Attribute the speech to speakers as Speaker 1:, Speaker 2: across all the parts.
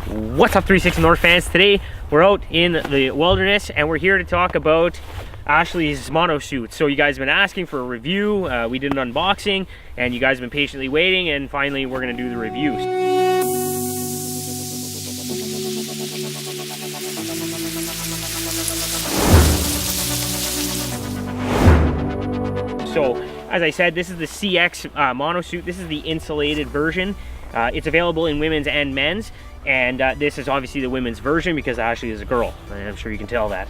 Speaker 1: What's up, 360 North fans? Today we're out in the wilderness and we're here to talk about Ashley's Monosuit. So you guys have been asking for a review. We did an unboxing and you guys have been patiently waiting, and finally we're going to do the reviews. So as I said, this is the CX Monosuit. This is the insulated version. It's available in women's and men's. And this is obviously the women's version because Ashley is a girl, and I'm sure you can tell that.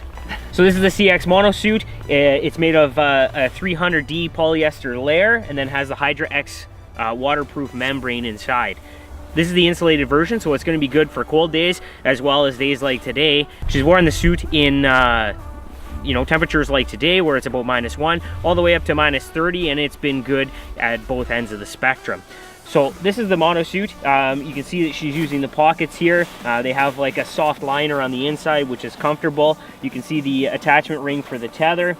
Speaker 1: So this is the CX Monosuit. It's made of a 300D polyester layer and then has the Hydra X waterproof membrane inside. This is the insulated version, so it's going to be good for cold days as well as days like today. She's worn the suit in temperatures like today where it's about -1 all the way up to -30, and it's been good at both ends of the spectrum. So this is the Monosuit. You can see that she's using the pockets here. They have like a soft liner on the inside, which is comfortable. You can see the attachment ring for the tether.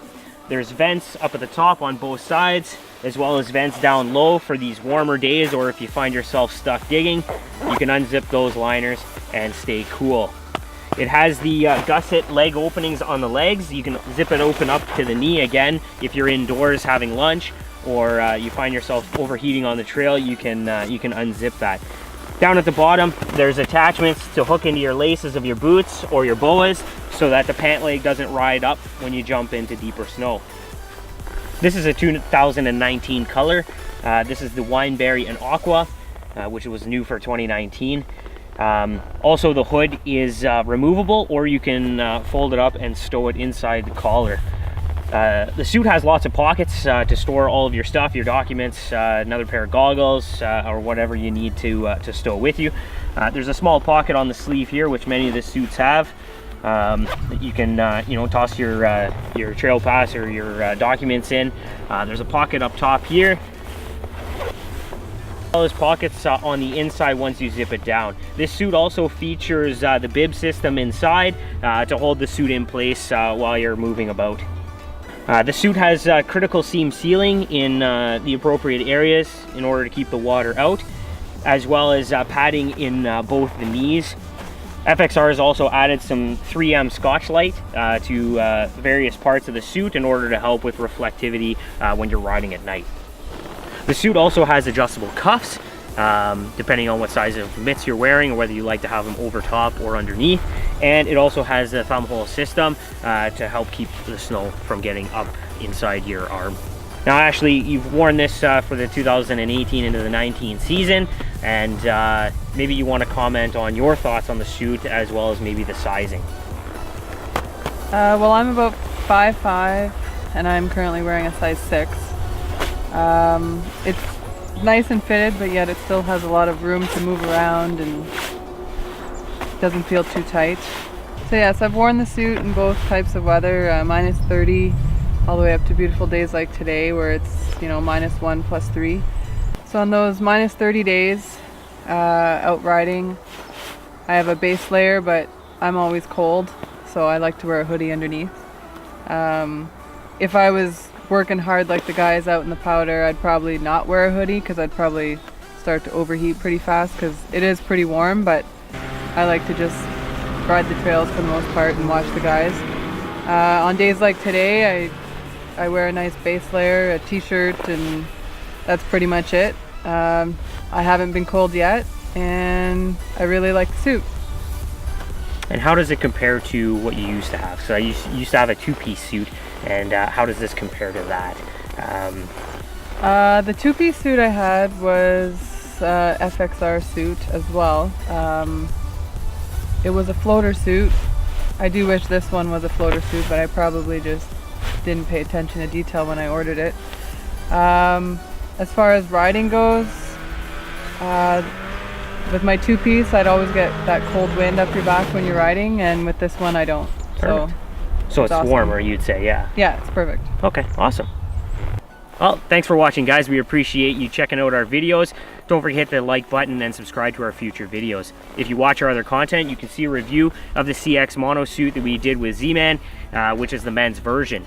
Speaker 1: There's vents up at the top on both sides, as well as vents down low for these warmer days, or if you find yourself stuck digging, you can unzip those liners and stay cool. It has the gusset leg openings on the legs. You can zip it open up to the knee again if you're indoors having lunch, or you find yourself overheating on the trail. You can unzip that. Down at the bottom, there's attachments to hook into your laces of your boots or your boas so that the pant leg doesn't ride up when you jump into deeper snow. This is a 2019 color. This is the Wineberry and Aqua, which was new for 2019. Also, the hood is removable, or you can fold it up and stow it inside the collar. The suit has lots of pockets to store all of your stuff, your documents, another pair of goggles, or whatever you need to stow with you. There's a small pocket on the sleeve here, which many of the suits have. That you can toss your trail pass or your documents in. There's a pocket up top here. All those pockets on the inside once you zip it down. This suit also features the Bib System inside to hold the suit in place while you're moving about. The suit has critical seam sealing in the appropriate areas in order to keep the water out, as well as padding in both the knees. FXR has also added some 3M Scotch-Lite to various parts of the suit in order to help with reflectivity when you're riding at night. The suit also has adjustable cuffs, depending on what size of mitts you're wearing or whether you like to have them over top or underneath. And it also has a thumb hole system to help keep the snow from getting up inside your arm. Now, Ashley, you've worn this for the 2018 into the 19 season, and maybe you want to comment on your thoughts on the suit as well as maybe the sizing.
Speaker 2: Well, I'm about 5'5", and I'm currently wearing a size 6. It's nice and fitted, but yet it still has a lot of room to move around and doesn't feel too tight. So yes, I've worn the suit in both types of weather, -30 all the way up to beautiful days like today where it's -1 +3. So on those -30 days out riding, I have a base layer, but I'm always cold, so I like to wear a hoodie underneath. If I was working hard like the guys out in the powder, I'd probably not wear a hoodie because I'd probably start to overheat pretty fast because it is pretty warm, but I like to just ride the trails for the most part and watch the guys. On days like today, I wear a nice base layer, a t-shirt, and that's pretty much it. I haven't been cold yet, and I really like the suit.
Speaker 1: And how does it compare to what you used to have? So I used to have a two-piece suit, and how does this compare to that?
Speaker 2: The two-piece suit I had was FXR suit as well. It was a floater suit. I do wish this one was a floater suit, but I probably just didn't pay attention to detail when I ordered it. As far as riding goes, with my two-piece, I'd always get that cold wind up your back when you're riding, and with this one, I don't.
Speaker 1: So it's
Speaker 2: awesome.
Speaker 1: Warmer, you'd say, yeah?
Speaker 2: Yeah, it's perfect.
Speaker 1: Okay, awesome. Well, thanks for watching, guys. We appreciate you checking out our videos. Don't forget to hit the like button and subscribe to our future videos. If you watch our other content, you can see a review of the CX Monosuit that we did with Z-Man, which is the men's version.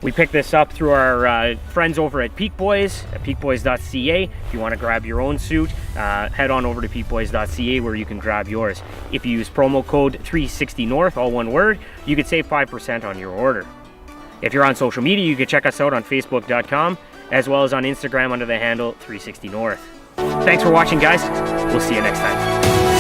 Speaker 1: We picked this up through our friends over at Peak Boys, at peakboys.ca. If you want to grab your own suit, head on over to peakboys.ca where you can grab yours. If you use promo code 360north, all one word, you could save 5% on your order. If you're on social media, you can check us out on facebook.com as well as on Instagram under the handle 360north. Thanks for watching, guys. We'll see you next time.